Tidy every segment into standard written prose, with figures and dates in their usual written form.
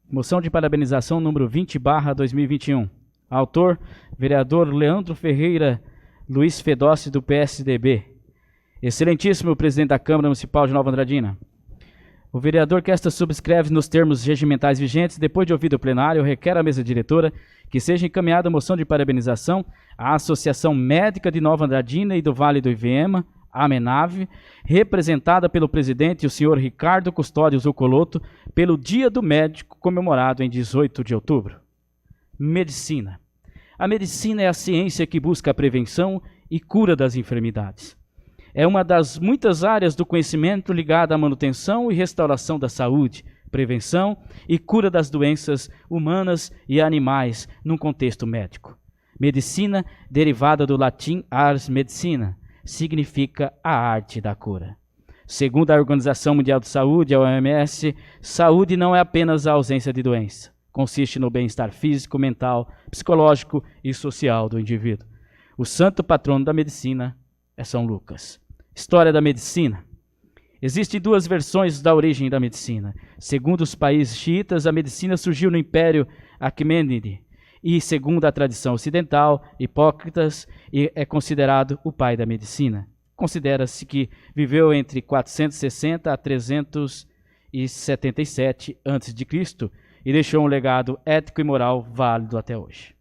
Moção de parabenização número 20/2021. Autor, vereador Leandro Ferreira Luiz Fedossi, do PSDB. Excelentíssimo presidente da Câmara Municipal de Nova Andradina. O vereador que esta subscreve nos termos regimentais vigentes, depois de ouvido o plenário, requer à mesa diretora que seja encaminhada a moção de parabenização à Associação Médica de Nova Andradina e do Vale do Iviema, a AMENAV, representada pelo presidente, o senhor Ricardo Custódio Zucoloto, pelo Dia do Médico, comemorado em 18 de outubro. Medicina. A medicina é a ciência que busca a prevenção e cura das enfermidades. É uma das muitas áreas do conhecimento ligada à manutenção e restauração da saúde, prevenção e cura das doenças humanas e animais num contexto médico. Medicina, derivada do latim ars medicina, significa a arte da cura. Segundo a Organização Mundial de Saúde, a OMS, saúde não é apenas a ausência de doença. Consiste no bem-estar físico, mental, psicológico e social do indivíduo. O santo patrono da medicina é São Lucas. História da medicina. Existem duas versões da origem da medicina. Segundo os países xiitas, a medicina surgiu no Império Aquemênide. E, segundo a tradição ocidental, Hipócrates é considerado o pai da medicina. Considera-se que viveu entre 460 a 377 a.C. e deixou um legado ético e moral válido até hoje.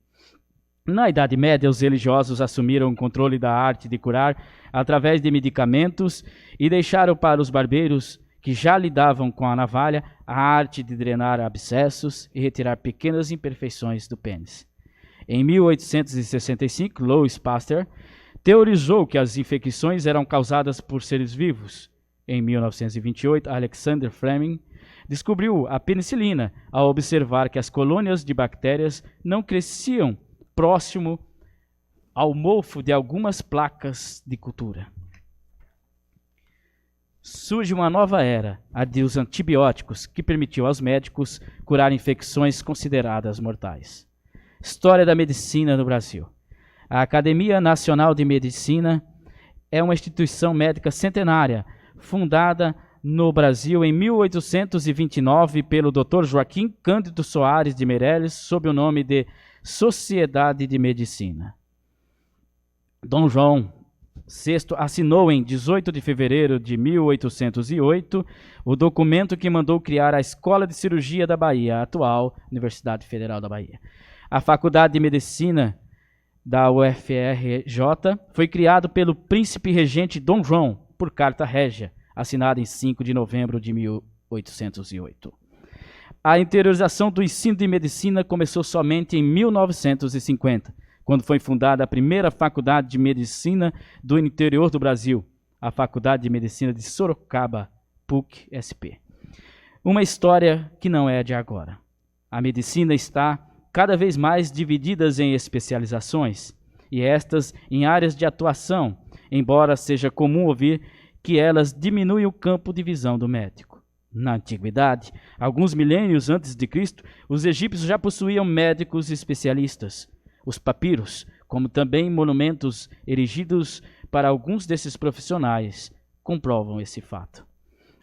Na Idade Média, os religiosos assumiram o controle da arte de curar através de medicamentos e deixaram para os barbeiros, que já lidavam com a navalha, a arte de drenar abscessos e retirar pequenas imperfeições do pênis. Em 1865, Louis Pasteur teorizou que as infecções eram causadas por seres vivos. Em 1928, Alexander Fleming descobriu a penicilina ao observar que as colônias de bactérias não cresciam próximo ao mofo de algumas placas de cultura. Surge uma nova era, a dos antibióticos, que permitiu aos médicos curar infecções consideradas mortais. História da medicina no Brasil. A Academia Nacional de Medicina é uma instituição médica centenária, fundada no Brasil em 1829 pelo Dr. Joaquim Cândido Soares de Meireles, sob o nome de Sociedade de Medicina. Dom João VI assinou em 18 de fevereiro de 1808 o documento que mandou criar a Escola de Cirurgia da Bahia, a atual Universidade Federal da Bahia. A Faculdade de Medicina da UFRJ foi criada pelo príncipe regente Dom João, por carta régia, assinada em 5 de novembro de 1808. A interiorização do ensino de medicina começou somente em 1950, quando foi fundada a primeira Faculdade de Medicina do interior do Brasil, a Faculdade de Medicina de Sorocaba, PUC-SP. Uma história que não é de agora. A medicina está cada vez mais dividida em especializações, e estas em áreas de atuação, embora seja comum ouvir que elas diminuem o campo de visão do médico. Na antiguidade, alguns milênios antes de Cristo, os egípcios já possuíam médicos especialistas. Os papiros, como também monumentos erigidos para alguns desses profissionais, comprovam esse fato.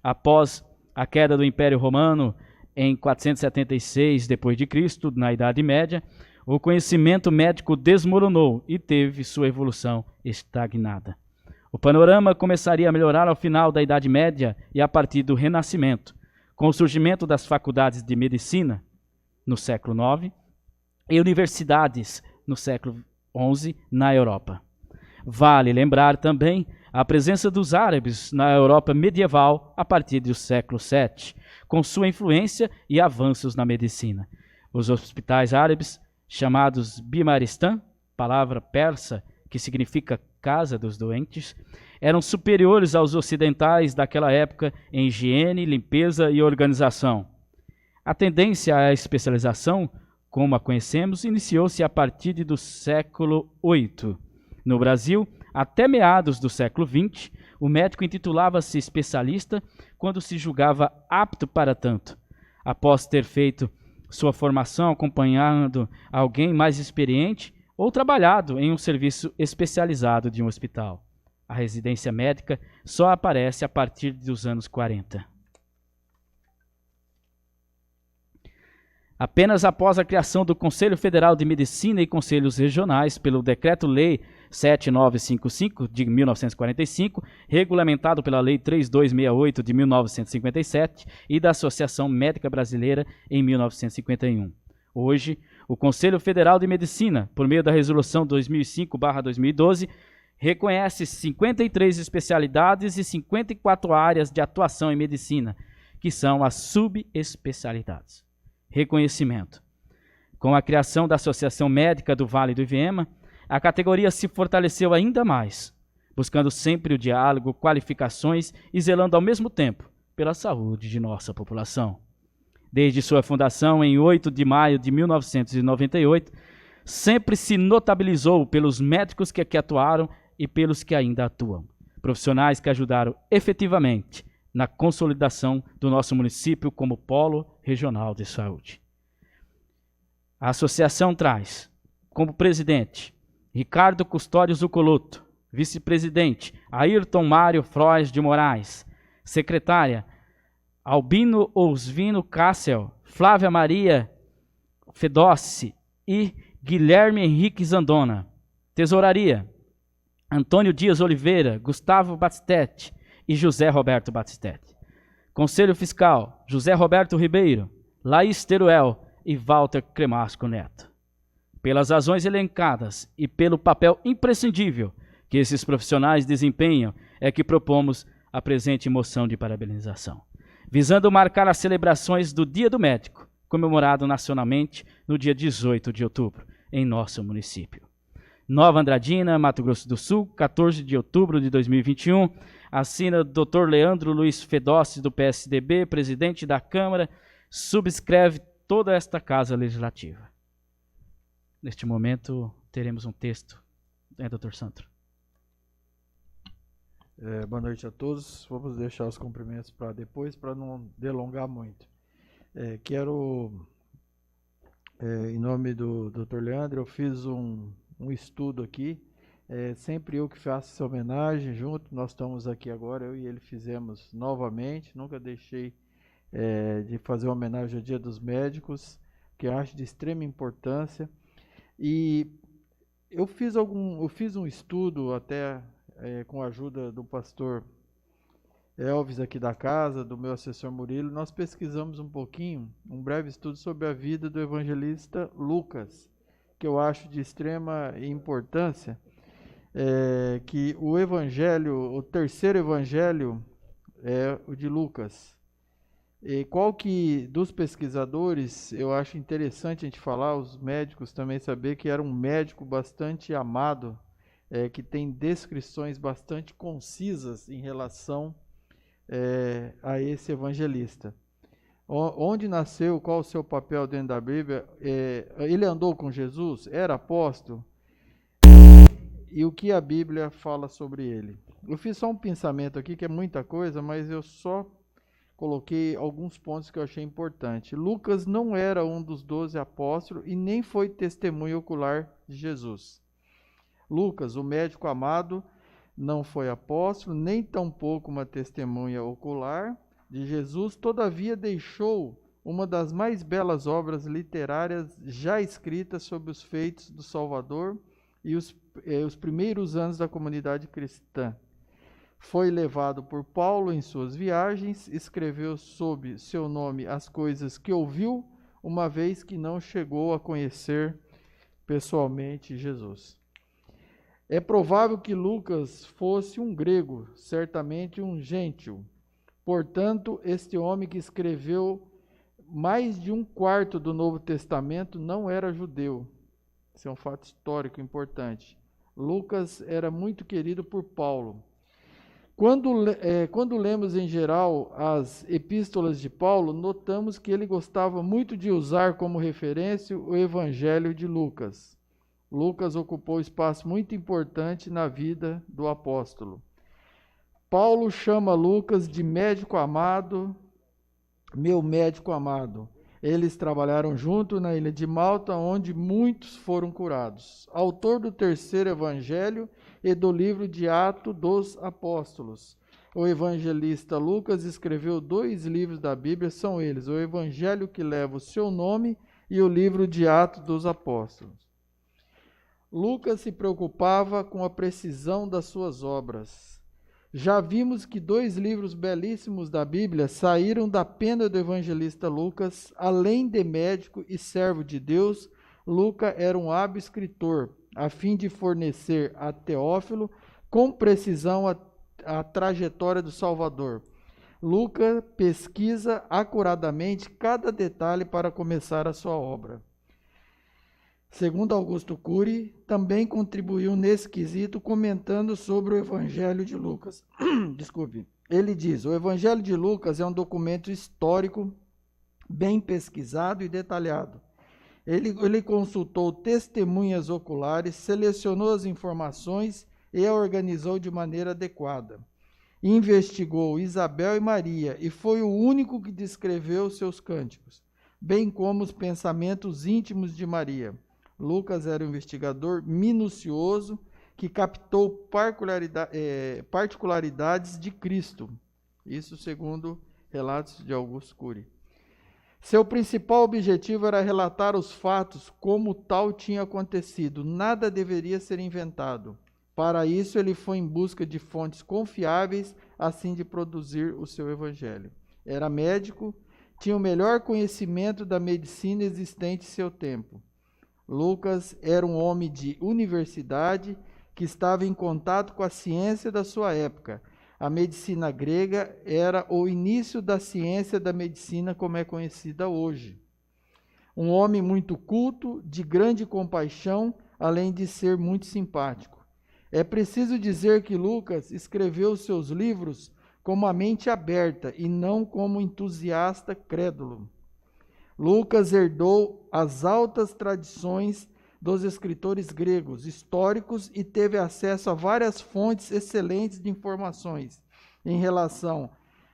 Após a queda do Império Romano, em 476 d.C., na Idade Média, o conhecimento médico desmoronou e teve sua evolução estagnada. O panorama começaria a melhorar ao final da Idade Média e a partir do Renascimento, com o surgimento das faculdades de medicina no século IX e universidades no século XI na Europa. Vale lembrar também a presença dos árabes na Europa medieval a partir do século VII, com sua influência e avanços na medicina. Os hospitais árabes, chamados Bimaristan, palavra persa que significa casa dos doentes, eram superiores aos ocidentais daquela época em higiene, limpeza e organização. A tendência à especialização, como a conhecemos, iniciou-se a partir do século VIII. No Brasil, até meados do século XX, o médico intitulava-se especialista quando se julgava apto para tanto. Após ter feito sua formação acompanhando alguém mais experiente ou trabalhado em um serviço especializado de um hospital. A residência médica só aparece a partir dos anos 40. Apenas após a criação do Conselho Federal de Medicina e Conselhos Regionais pelo Decreto-Lei 7955 de 1945, regulamentado pela Lei 3268 de 1957 e da Associação Médica Brasileira em 1951. Hoje, o Conselho Federal de Medicina, por meio da Resolução 2005/2012, reconhece 53 especialidades e 54 áreas de atuação em medicina, que são as subespecialidades. Reconhecimento. Com a criação da Associação Médica do Vale do Iviema, a categoria se fortaleceu ainda mais, buscando sempre o diálogo, qualificações e zelando ao mesmo tempo pela saúde de nossa população. Desde sua fundação em 8 de maio de 1998, sempre se notabilizou pelos médicos que aqui atuaram e pelos que ainda atuam, profissionais que ajudaram efetivamente na consolidação do nosso município como polo regional de saúde. A associação traz como presidente Ricardo Custódio Zucoloto, vice-presidente Ayrton Mário Frois de Moraes, secretária Albino Osvino Cassel, Flávia Maria Fedossi e Guilherme Henrique Zandona. Tesouraria Antônio Dias Oliveira, Gustavo Batistetti e José Roberto Batistetti. Conselho Fiscal, José Roberto Ribeiro, Laís Teruel e Walter Cremasco Neto. Pelas razões elencadas e pelo papel imprescindível que esses profissionais desempenham, é que propomos a presente moção de parabenização, visando marcar as celebrações do Dia do Médico, comemorado nacionalmente no dia 18 de outubro, em nosso município. Nova Andradina, Mato Grosso do Sul, 14 de outubro de 2021, assina Dr. Leandro Luiz Fedossi, do PSDB, presidente da Câmara, subscreve toda esta Casa Legislativa. Neste momento, teremos um texto. Dr. Sandro. Boa noite a todos. Vamos deixar os cumprimentos para depois, para não delongar muito. Quero, em nome do Dr. Leandro, eu fiz um estudo aqui. Sempre eu que faço essa homenagem junto. Nós estamos aqui agora, eu e ele fizemos novamente. Nunca deixei de fazer uma homenagem ao Dia dos Médicos, que eu acho de extrema importância. E eu fiz um estudo até com a ajuda do pastor Elvis aqui da casa, do meu assessor Murilo. Nós pesquisamos um pouquinho, um breve estudo sobre a vida do evangelista Lucas, que eu acho de extrema importância, que o evangelho, o terceiro evangelho é o de Lucas. E qual que, dos pesquisadores, eu acho interessante a gente falar, os médicos também saber que era um médico bastante amado, que tem descrições bastante concisas em relação a esse evangelista. Onde nasceu, qual o seu papel dentro da Bíblia? Ele andou com Jesus? Era apóstolo? E o que a Bíblia fala sobre ele? Eu fiz só um pensamento aqui, que é muita coisa, mas eu só coloquei alguns pontos que eu achei importante. Lucas não era um dos 12 apóstolos e nem foi testemunha ocular de Jesus. Lucas, o médico amado, não foi apóstolo, nem tampouco uma testemunha ocular de Jesus, todavia deixou uma das mais belas obras literárias já escritas sobre os feitos do Salvador e os primeiros anos da comunidade cristã. Foi levado por Paulo em suas viagens, escreveu sob seu nome as coisas que ouviu, uma vez que não chegou a conhecer pessoalmente Jesus. É provável que Lucas fosse um grego, certamente um gentio. Portanto, este homem que escreveu mais de um quarto do Novo Testamento não era judeu. Isso é um fato histórico importante. Lucas era muito querido por Paulo. Quando lemos em geral as epístolas de Paulo, notamos que ele gostava muito de usar como referência o Evangelho de Lucas. Lucas ocupou espaço muito importante na vida do apóstolo. Paulo chama Lucas de médico amado, meu médico amado. Eles trabalharam junto na ilha de Malta, onde muitos foram curados. Autor do terceiro evangelho e do livro de Atos dos Apóstolos. O evangelista Lucas escreveu 2 livros da Bíblia, são eles: o evangelho que leva o seu nome e o livro de Atos dos Apóstolos. Lucas se preocupava com a precisão das suas obras. Já vimos que 2 livros belíssimos da Bíblia saíram da pena do evangelista Lucas. Além de médico e servo de Deus, Lucas era um hábil escritor, a fim de fornecer a Teófilo com precisão a trajetória do Salvador. Lucas pesquisa acuradamente cada detalhe para começar a sua obra. Segundo Augusto Cury, também contribuiu nesse quesito comentando sobre o Evangelho de Lucas. Desculpe. Ele diz: o Evangelho de Lucas é um documento histórico, bem pesquisado e detalhado. Ele consultou testemunhas oculares, selecionou as informações e a organizou de maneira adequada. Investigou Isabel e Maria e foi o único que descreveu seus cânticos, bem como os pensamentos íntimos de Maria. Lucas era um investigador minucioso que captou particularidades de Cristo. Isso segundo relatos de Augusto Cury. Seu principal objetivo era relatar os fatos como tal tinha acontecido. Nada deveria ser inventado. Para isso, ele foi em busca de fontes confiáveis, assim de produzir o seu evangelho. Era médico, tinha o melhor conhecimento da medicina existente em seu tempo. Lucas era um homem de universidade que estava em contato com a ciência da sua época. A medicina grega era o início da ciência da medicina como é conhecida hoje. Um homem muito culto, de grande compaixão, além de ser muito simpático. É preciso dizer que Lucas escreveu seus livros com uma mente aberta e não como entusiasta crédulo. Lucas herdou as altas tradições dos escritores gregos históricos e teve acesso a várias fontes excelentes de informações em relação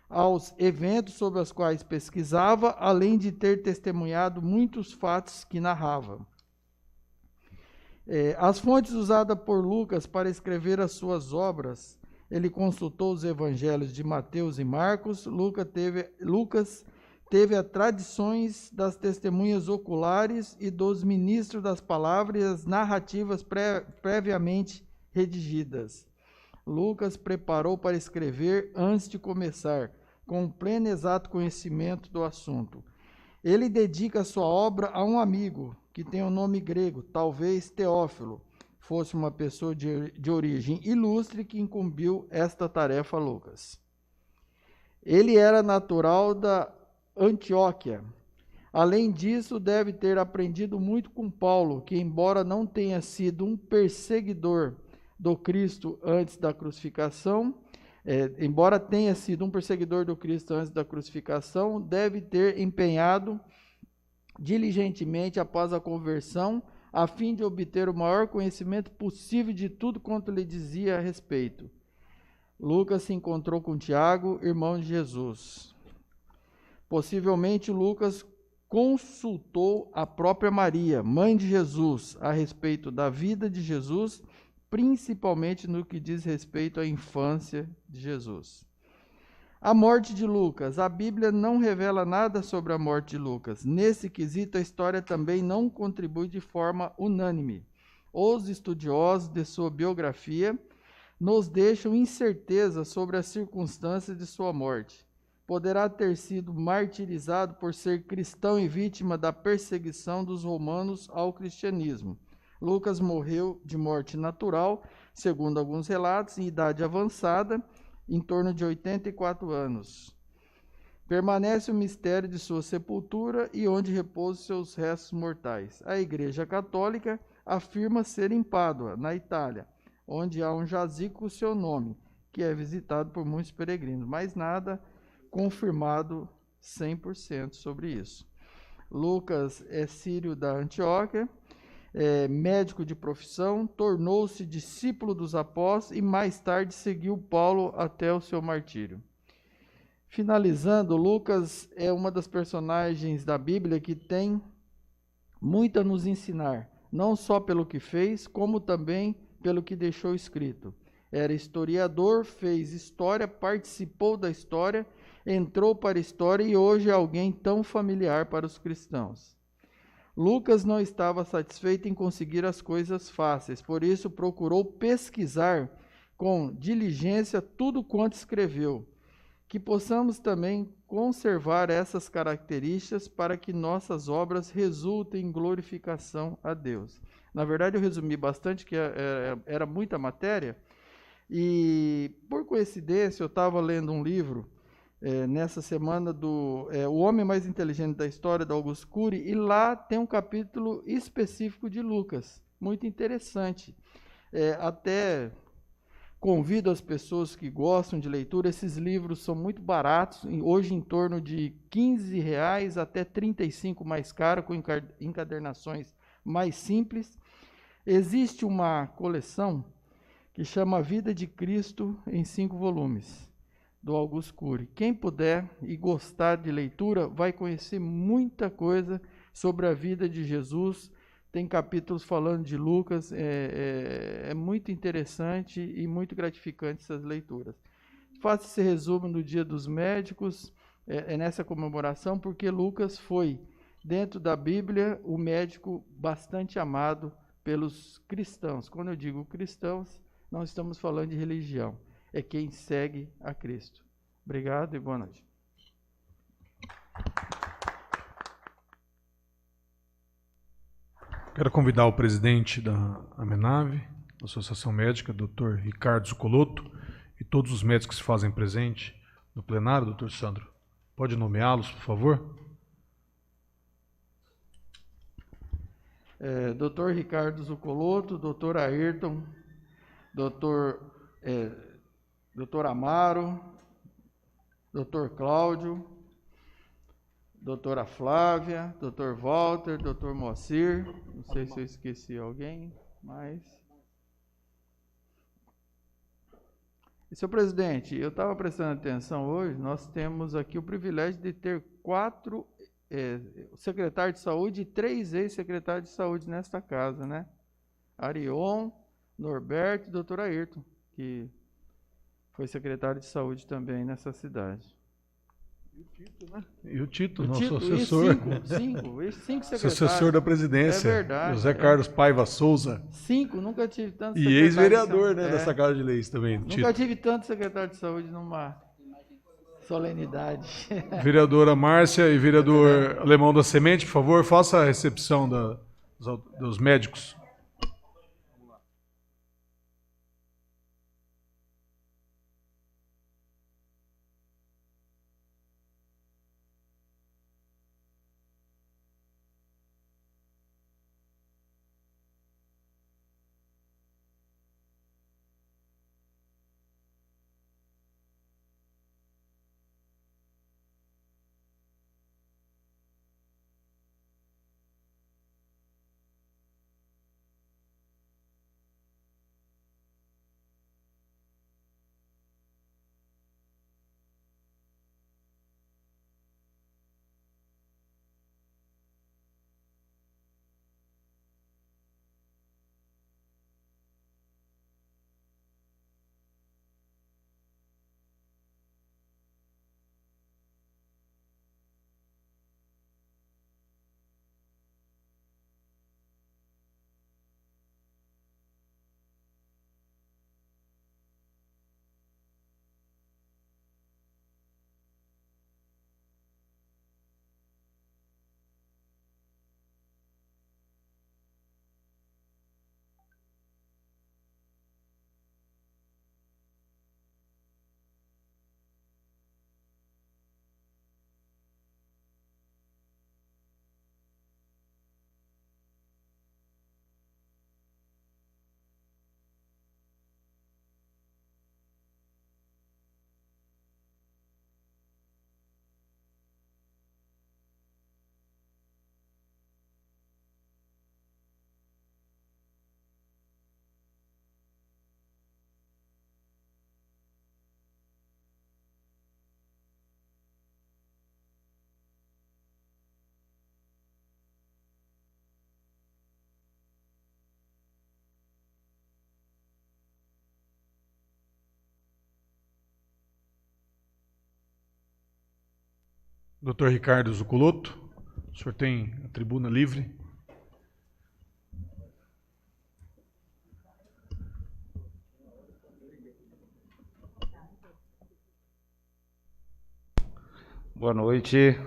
aos eventos sobre os quais pesquisava, além de ter testemunhado muitos fatos que narrava. As fontes usadas por Lucas para escrever as suas obras, ele consultou os evangelhos de Mateus e Marcos. Lucas teve as tradições das testemunhas oculares e dos ministros das palavras e as narrativas previamente redigidas. Lucas preparou para escrever antes de começar, com pleno e exato conhecimento do assunto. Ele dedica sua obra a um amigo, que tem o nome grego, talvez Teófilo, fosse uma pessoa de origem ilustre que incumbiu esta tarefa a Lucas. Ele era natural da Antioquia. Além disso, deve ter aprendido muito com Paulo, que embora não tenha sido um perseguidor do Cristo antes da crucificação, deve ter empenhado diligentemente após a conversão, a fim de obter o maior conhecimento possível de tudo quanto lhe dizia a respeito. Lucas se encontrou com Tiago, irmão de Jesus. Possivelmente, Lucas consultou a própria Maria, mãe de Jesus, a respeito da vida de Jesus, principalmente no que diz respeito à infância de Jesus. A morte de Lucas. A Bíblia não revela nada sobre a morte de Lucas. Nesse quesito, a história também não contribui de forma unânime. Os estudiosos de sua biografia nos deixam incerteza sobre as circunstâncias de sua morte. Poderá ter sido martirizado por ser cristão e vítima da perseguição dos romanos ao cristianismo. Lucas morreu de morte natural, segundo alguns relatos, em idade avançada, em torno de 84 anos. Permanece o mistério de sua sepultura e onde repousam seus restos mortais. A Igreja Católica afirma ser em Pádua, na Itália, onde há um jazigo com seu nome, que é visitado por muitos peregrinos, mas nada confirmado 100% sobre isso. Lucas é sírio da Antioquia, médico de profissão, tornou-se discípulo dos apóstolos e mais tarde seguiu Paulo até o seu martírio. Finalizando, Lucas é uma das personagens da Bíblia que tem muito a nos ensinar, não só pelo que fez, como também pelo que deixou escrito. Era historiador, fez história, participou da história, entrou para a história e hoje é alguém tão familiar para os cristãos. Lucas não estava satisfeito em conseguir as coisas fáceis, por isso procurou pesquisar com diligência tudo quanto escreveu. Que possamos também conservar essas características para que nossas obras resultem em glorificação a Deus. Na verdade, eu resumi bastante, que era muita matéria, e por coincidência eu estava lendo um livro nessa semana do O Homem Mais Inteligente da História, do Augusto Cury, e lá tem um capítulo específico de Lucas, muito interessante. Até convido as pessoas que gostam de leitura, esses livros são muito baratos, hoje em torno de R$ 15 até R$ 35 mais caro, com encadernações mais simples. Existe uma coleção que chama Vida de Cristo em 5 volumes, do Augusto Cury. Quem puder e gostar de leitura vai conhecer muita coisa sobre a vida de Jesus. Tem capítulos falando de Lucas, é muito interessante e muito gratificante essas leituras. Faço esse resumo do Dia dos Médicos, nessa comemoração, porque Lucas foi, dentro da Bíblia, o médico bastante amado pelos cristãos. Quando eu digo cristãos, não estamos falando de religião, é quem segue a Cristo. Obrigado e boa noite. Quero convidar o presidente da AMENAVE, da Associação Médica, Dr. Ricardo Zuccolotto, e todos os médicos que se fazem presente no plenário, Dr. Sandro. Pode nomeá-los, por favor? Dr. Ricardo Zuccolotto, Dr. Ayrton, Dr. Amaro, Dr. Cláudio, doutora Flávia, Dr. Walter, Dr. Moacir, não sei se eu esqueci alguém, mas... E, senhor presidente, eu estava prestando atenção hoje, nós temos aqui o privilégio de ter 4 secretários de saúde e 3 ex-secretários de saúde nesta casa, né? Arion, Norberto e Dr. Ayrton, que foi secretário de saúde também nessa cidade. E o Tito, nosso assessor. 5 secretários. Assessor da presidência. É verdade. José Carlos Paiva Souza. 5, nunca tive tanto E secretário. E ex-vereador, né, dessa Casa de Leis também. Nunca tive tanto secretário de saúde numa solenidade. Vereadora Márcia e vereador Alemão da Semente, por favor, faça a recepção dos médicos. Dr. Ricardo Zuccolotto, o senhor tem a tribuna livre. Boa noite.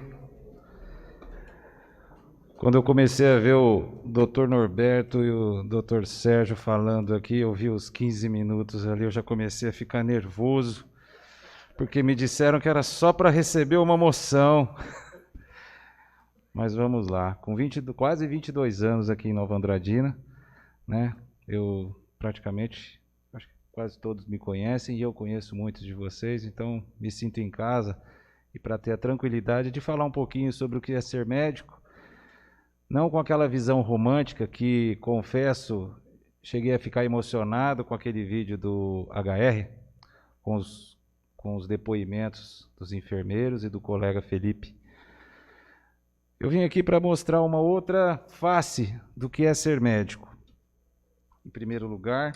Quando eu comecei a ver o Dr. Norberto e o Dr. Sérgio falando aqui, eu vi os 15 minutos ali, eu já comecei a ficar nervoso, porque me disseram que era só para receber uma moção. Mas vamos lá. Com quase 22 anos aqui em Nova Andradina, né? Eu praticamente, acho que quase todos me conhecem e eu conheço muitos de vocês, então me sinto em casa e para ter a tranquilidade de falar um pouquinho sobre o que é ser médico, não com aquela visão romântica que, confesso, cheguei a ficar emocionado com aquele vídeo do HR, com os depoimentos dos enfermeiros e do colega Felipe. Eu vim aqui para mostrar uma outra face do que é ser médico. Em primeiro lugar,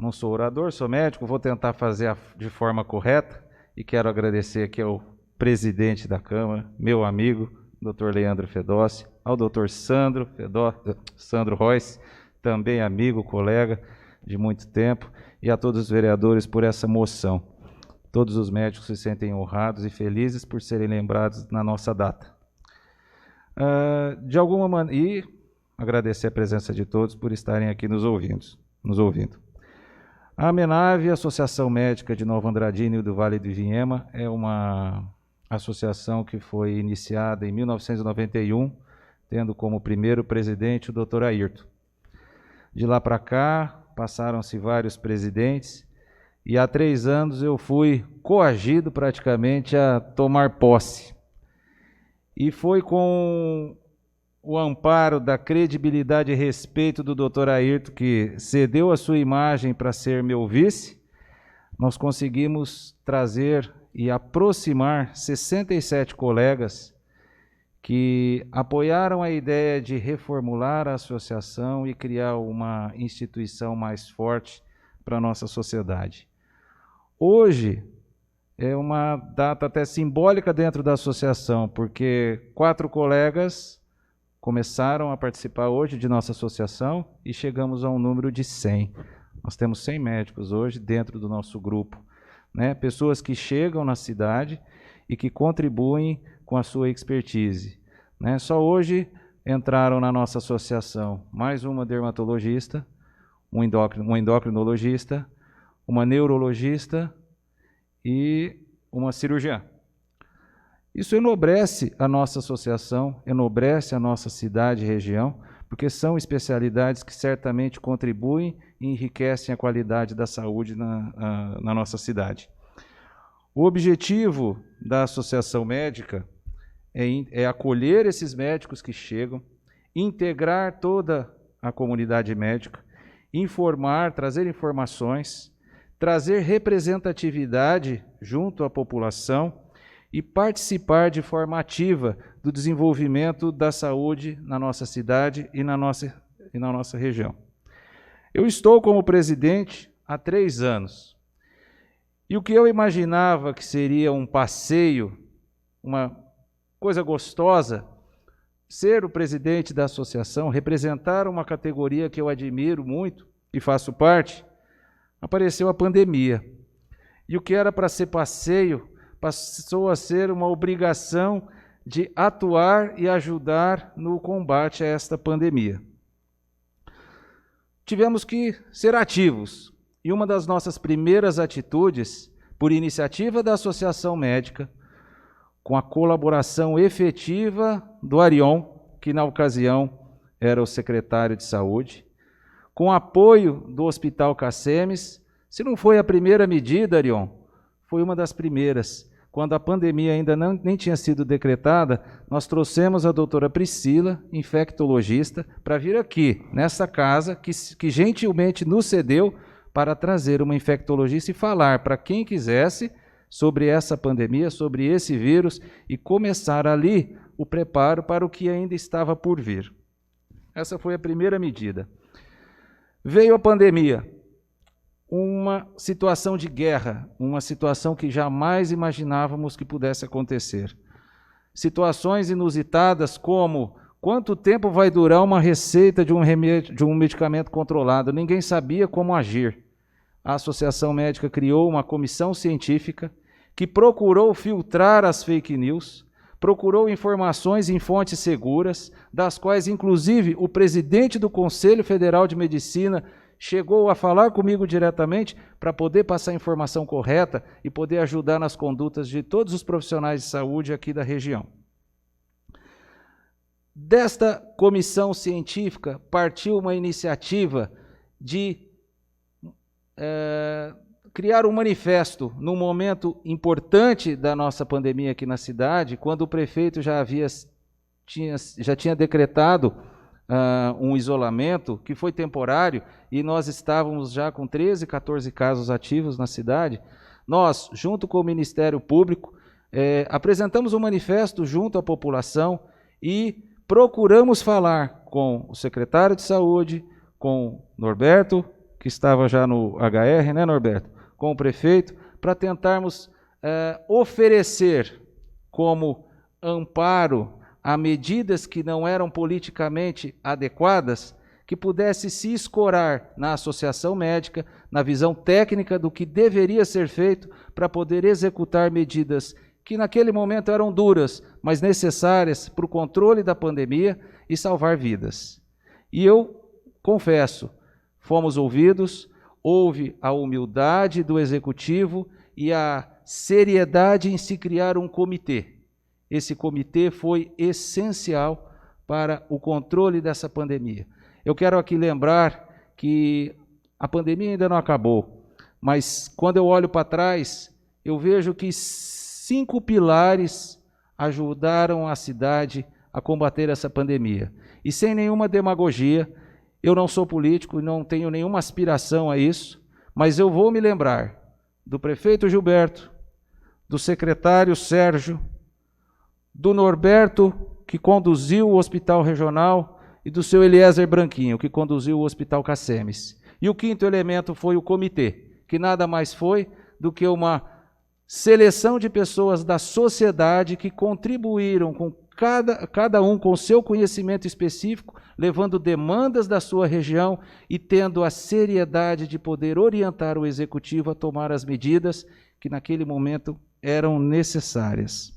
não sou orador, sou médico, vou tentar fazer de forma correta e quero agradecer aqui ao presidente da Câmara, meu amigo, Dr. Leandro Fedossi, ao Dr. Sandro Royce, também amigo, colega de muito tempo, e a todos os vereadores por essa moção. Todos os médicos se sentem honrados e felizes por serem lembrados na nossa data. De alguma maneira, e agradecer a presença de todos por estarem aqui nos ouvindo. A AMENAVE, Associação Médica de Nova Andradina e do Vale do Vinhema, é uma associação que foi iniciada em 1991, tendo como primeiro presidente o Dr. Ayrton. De lá para cá, passaram-se vários presidentes, e há 3 anos eu fui coagido praticamente a tomar posse. E foi com o amparo da credibilidade e respeito do Dr. Ayrton, que cedeu a sua imagem para ser meu vice, nós conseguimos trazer e aproximar 67 colegas que apoiaram a ideia de reformular a associação e criar uma instituição mais forte para a nossa sociedade. Hoje é uma data até simbólica dentro da associação, porque 4 colegas começaram a participar hoje de nossa associação e chegamos a um número de 100. Nós temos 100 médicos hoje dentro do nosso grupo, né? Pessoas que chegam na cidade e que contribuem com a sua expertise, né? Só hoje entraram na nossa associação mais uma dermatologista, um endocrinologista, uma neurologista e uma cirurgiã. Isso enobrece a nossa associação, enobrece a nossa cidade e região, porque são especialidades que certamente contribuem e enriquecem a qualidade da saúde na nossa cidade. O objetivo da associação médica é acolher esses médicos que chegam, integrar toda a comunidade médica, informar, trazer informações, trazer representatividade junto à população e participar de forma ativa do desenvolvimento da saúde na nossa cidade e na nossa região. Eu estou como presidente há 3 anos. E o que eu imaginava que seria um passeio, uma coisa gostosa, ser o presidente da associação, representar uma categoria que eu admiro muito e faço parte, apareceu a pandemia. E o que era para ser passeio passou a ser uma obrigação de atuar e ajudar no combate a esta pandemia. Tivemos que ser ativos, e uma das nossas primeiras atitudes, por iniciativa da Associação Médica, com a colaboração efetiva do Arion, que na ocasião era o secretário de Saúde, com apoio do Hospital Cassemes, se não foi a primeira medida, Arion, foi uma das primeiras. Quando a pandemia ainda nem tinha sido decretada, nós trouxemos a doutora Priscila, infectologista, para vir aqui, nessa casa, que gentilmente nos cedeu para trazer uma infectologista e falar para quem quisesse sobre essa pandemia, sobre esse vírus, e começar ali o preparo para o que ainda estava por vir. Essa foi a primeira medida. Veio a pandemia. Uma situação de guerra, uma situação que jamais imaginávamos que pudesse acontecer. Situações inusitadas como quanto tempo vai durar uma receita de um medicamento controlado. Ninguém sabia como agir. A Associação Médica criou uma comissão científica que procurou filtrar as fake news, procurou informações em fontes seguras, das quais, inclusive, o presidente do Conselho Federal de Medicina chegou a falar comigo diretamente para poder passar a informação correta e poder ajudar nas condutas de todos os profissionais de saúde aqui da região. Desta comissão científica partiu uma iniciativa de criar um manifesto num momento importante da nossa pandemia aqui na cidade, quando o prefeito já tinha decretado um isolamento que foi temporário e nós estávamos já com 13, 14 casos ativos na cidade. Nós, junto com o Ministério Público, apresentamos um manifesto junto à população e procuramos falar com o secretário de Saúde, com Norberto, que estava já no HR, né, Norberto? Com o prefeito, para tentarmos oferecer como amparo a medidas que não eram politicamente adequadas, que pudesse se escorar na associação médica, na visão técnica do que deveria ser feito para poder executar medidas que naquele momento eram duras, mas necessárias para o controle da pandemia e salvar vidas. E eu confesso, fomos ouvidos, houve a humildade do executivo e a seriedade em se criar um comitê. Esse comitê foi essencial para o controle dessa pandemia. Eu quero aqui lembrar que a pandemia ainda não acabou, mas quando eu olho para trás, eu vejo que 5 pilares ajudaram a cidade a combater essa pandemia. E sem nenhuma demagogia, eu não sou político e não tenho nenhuma aspiração a isso, mas eu vou me lembrar do prefeito Gilberto, do secretário Sérgio, do Norberto, que conduziu o Hospital Regional, e do seu Eliezer Branquinho, que conduziu o Hospital Cacemes. E o 5º elemento foi o comitê, que nada mais foi do que uma seleção de pessoas da sociedade que contribuíram com cada um com seu conhecimento específico, levando demandas da sua região e tendo a seriedade de poder orientar o executivo a tomar as medidas que naquele momento eram necessárias.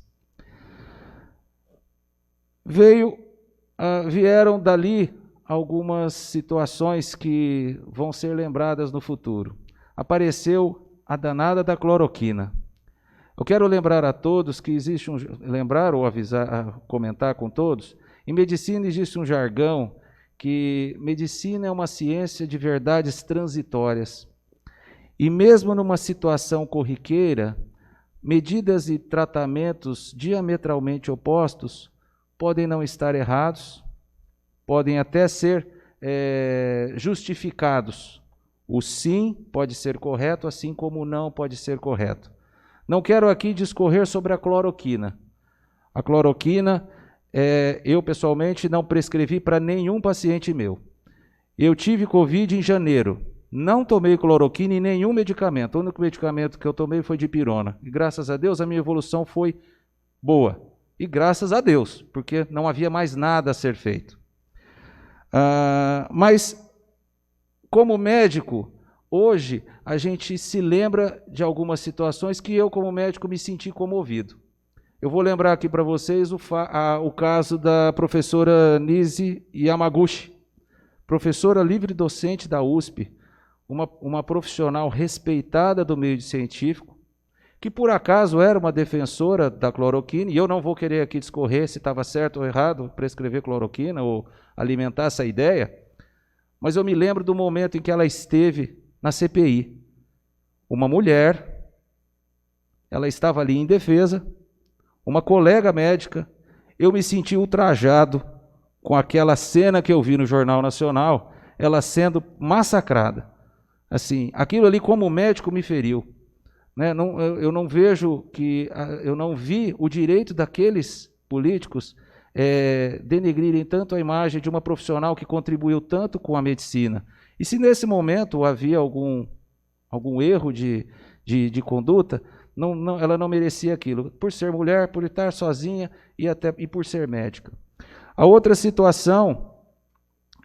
Vieram dali algumas situações que vão ser lembradas no futuro. Apareceu a danada da cloroquina. Eu quero lembrar a todos que existe lembrar ou avisar, comentar com todos, em medicina existe um jargão que medicina é uma ciência de verdades transitórias. E mesmo numa situação corriqueira, medidas e tratamentos diametralmente opostos podem não estar errados, podem até ser justificados. O sim pode ser correto, assim como o não pode ser correto. Não quero aqui discorrer sobre a cloroquina. A cloroquina, eu pessoalmente não prescrevi para nenhum paciente meu. Eu tive Covid em janeiro, não tomei cloroquina em nenhum medicamento. O único medicamento que eu tomei foi dipirona. E graças a Deus a minha evolução foi boa. E graças a Deus, porque não havia mais nada a ser feito. Mas, como médico, hoje a gente se lembra de algumas situações que eu, como médico, me senti comovido. Eu vou lembrar aqui para vocês o caso da professora Nise Yamaguchi, professora livre-docente da USP, uma profissional respeitada do meio científico, que por acaso era uma defensora da cloroquina, e eu não vou querer aqui discorrer se estava certo ou errado prescrever cloroquina ou alimentar essa ideia, mas eu me lembro do momento em que ela esteve na CPI. Uma mulher, ela estava ali em defesa, uma colega médica, eu me senti ultrajado com aquela cena que eu vi no Jornal Nacional, ela sendo massacrada. Assim, aquilo ali como médico me feriu. Né? Eu não vi o direito daqueles políticos denegrirem tanto a imagem de uma profissional que contribuiu tanto com a medicina. E se nesse momento havia algum erro de conduta, ela não merecia aquilo, por ser mulher, por estar sozinha e por ser médica. A outra situação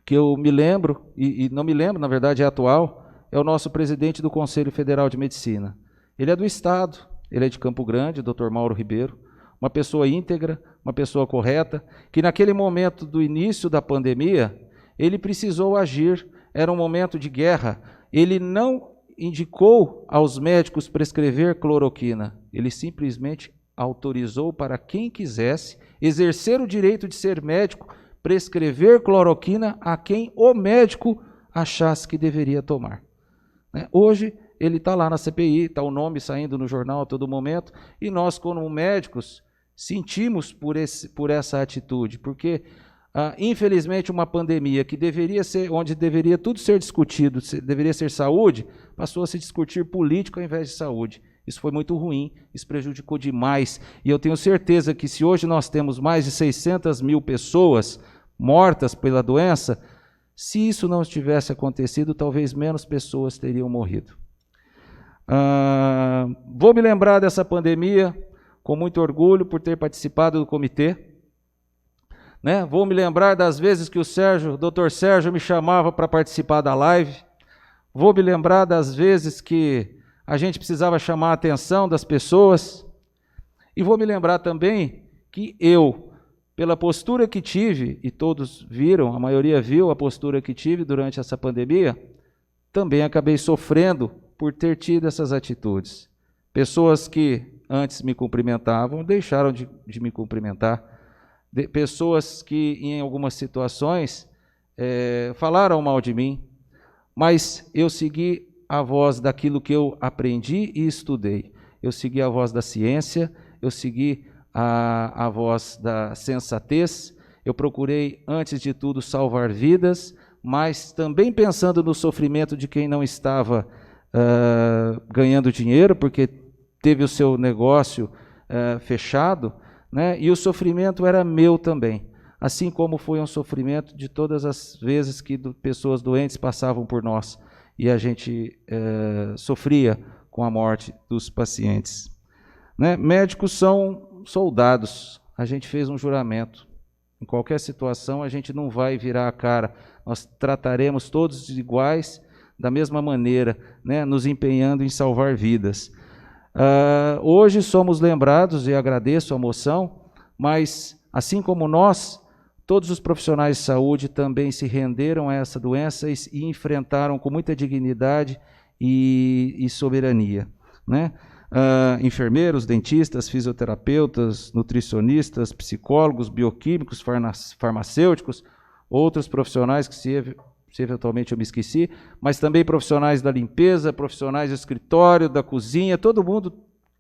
que eu me lembro, e não me lembro, na verdade é atual, é o nosso presidente do Conselho Federal de Medicina. Ele é do Estado, ele é de Campo Grande, Dr. Mauro Ribeiro, uma pessoa íntegra, uma pessoa correta, que naquele momento do início da pandemia, ele precisou agir, era um momento de guerra, ele não indicou aos médicos prescrever cloroquina, ele simplesmente autorizou para quem quisesse exercer o direito de ser médico, prescrever cloroquina a quem o médico achasse que deveria tomar. Hoje, ele está lá na CPI, está o nome saindo no jornal a todo momento, e nós, como médicos, sentimos por essa atitude, porque, infelizmente, uma pandemia que deveria ser, onde deveria tudo ser discutido, deveria ser saúde, passou a se discutir política ao invés de saúde. Isso foi muito ruim, isso prejudicou demais, e eu tenho certeza que se hoje nós temos mais de 600 mil pessoas mortas pela doença, se isso não tivesse acontecido, talvez menos pessoas teriam morrido. Vou me lembrar dessa pandemia com muito orgulho por ter participado do comitê. Vou me lembrar das vezes que o Dr. Sérgio me chamava para participar da live. Vou me lembrar das vezes que a gente precisava chamar a atenção das pessoas. E vou me lembrar também que eu, pela postura que tive, e todos viram, a maioria viu a postura que tive durante essa pandemia, também acabei sofrendo por ter tido essas atitudes. Pessoas que antes me cumprimentavam, deixaram de me cumprimentar. Pessoas que, em algumas situações, falaram mal de mim, mas eu segui a voz daquilo que eu aprendi e estudei. Eu segui a voz da ciência, eu segui a voz da sensatez, eu procurei, antes de tudo, salvar vidas, mas também pensando no sofrimento de quem não estava ganhando dinheiro, porque teve o seu negócio fechado, e o sofrimento era meu também, assim como foi um sofrimento de todas as vezes que pessoas doentes passavam por nós, e a gente sofria com a morte dos pacientes. Médicos são soldados, a gente fez um juramento, em qualquer situação a gente não vai virar a cara, nós trataremos todos iguais, da mesma maneira, nos empenhando em salvar vidas. Hoje somos lembrados, e agradeço a moção, mas assim como nós, todos os profissionais de saúde também se renderam a essa doença e enfrentaram com muita dignidade e soberania. Enfermeiros, dentistas, fisioterapeutas, nutricionistas, psicólogos, bioquímicos, farmacêuticos, outros profissionais que se eventualmente eu me esqueci, mas também profissionais da limpeza, profissionais do escritório, da cozinha, todo mundo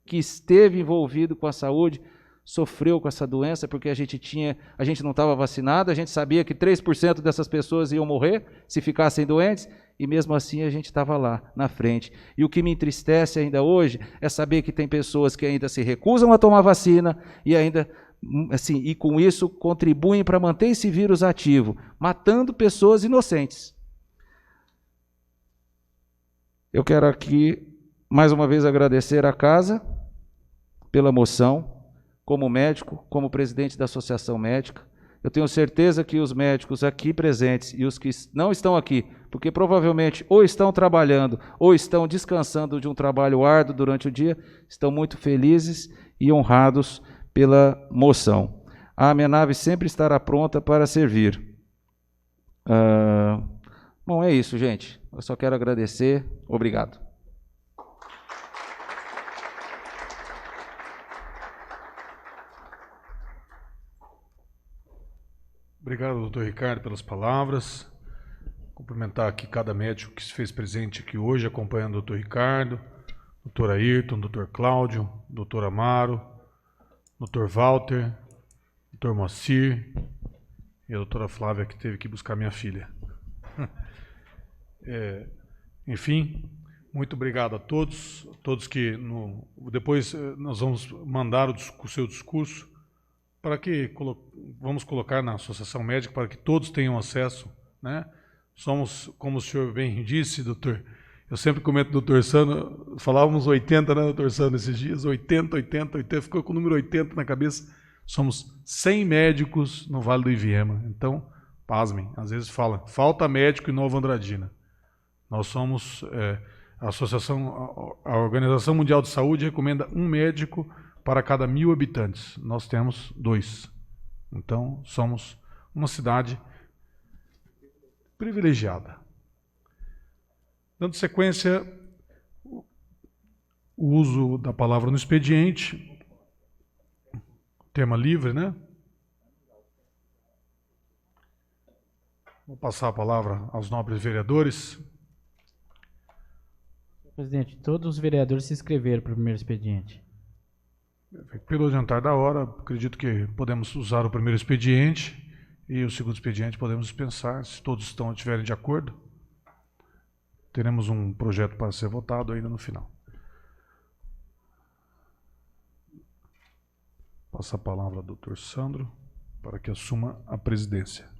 que esteve envolvido com a saúde sofreu com essa doença, porque a gente não estava vacinado, a gente sabia que 3% dessas pessoas iam morrer se ficassem doentes, e mesmo assim a gente estava lá, na frente. E o que me entristece ainda hoje é saber que tem pessoas que ainda se recusam a tomar vacina e ainda, assim, e com isso contribuem para manter esse vírus ativo, matando pessoas inocentes. Eu quero aqui, mais uma vez, agradecer à casa pela moção, como médico, como presidente da Associação Médica. Eu tenho certeza que os médicos aqui presentes e os que não estão aqui, porque provavelmente ou estão trabalhando ou estão descansando de um trabalho árduo durante o dia, estão muito felizes e honrados pela moção. A Amenave sempre estará pronta para servir. Bom, é isso, gente. Eu só quero agradecer. Obrigado. Obrigado, doutor Ricardo, pelas palavras. Cumprimentar aqui cada médico que se fez presente aqui hoje, acompanhando o doutor Ricardo, doutor Ayrton, doutor Cláudio, doutor Amaro, doutor Walter, doutor Moacir e a doutora Flávia, que teve que buscar minha filha. Enfim, muito obrigado a todos que depois nós vamos mandar o seu discurso para que vamos colocar na Associação Médica para que todos tenham acesso, Somos, como o senhor bem disse, doutor, eu sempre comento do doutor Sano, falávamos 80, doutor Sano, esses dias, 80, ficou com o número 80 na cabeça. Somos 100 médicos no Vale do Iviema. Então, pasmem, às vezes falta médico em Nova Andradina. Nós somos a Organização Mundial de Saúde recomenda um médico para cada 1.000 habitantes. Nós temos 2. Então, somos uma cidade privilegiada. Dando sequência, o uso da palavra no expediente, tema livre, né? Vou passar a palavra aos nobres vereadores. Presidente, todos os vereadores se inscreveram para o primeiro expediente. Pelo adiantar da hora, acredito que podemos usar o primeiro expediente e o segundo expediente podemos dispensar, se todos estiverem de acordo. Teremos um projeto para ser votado ainda no final. Passa a palavra ao doutor Sandro para que assuma a presidência.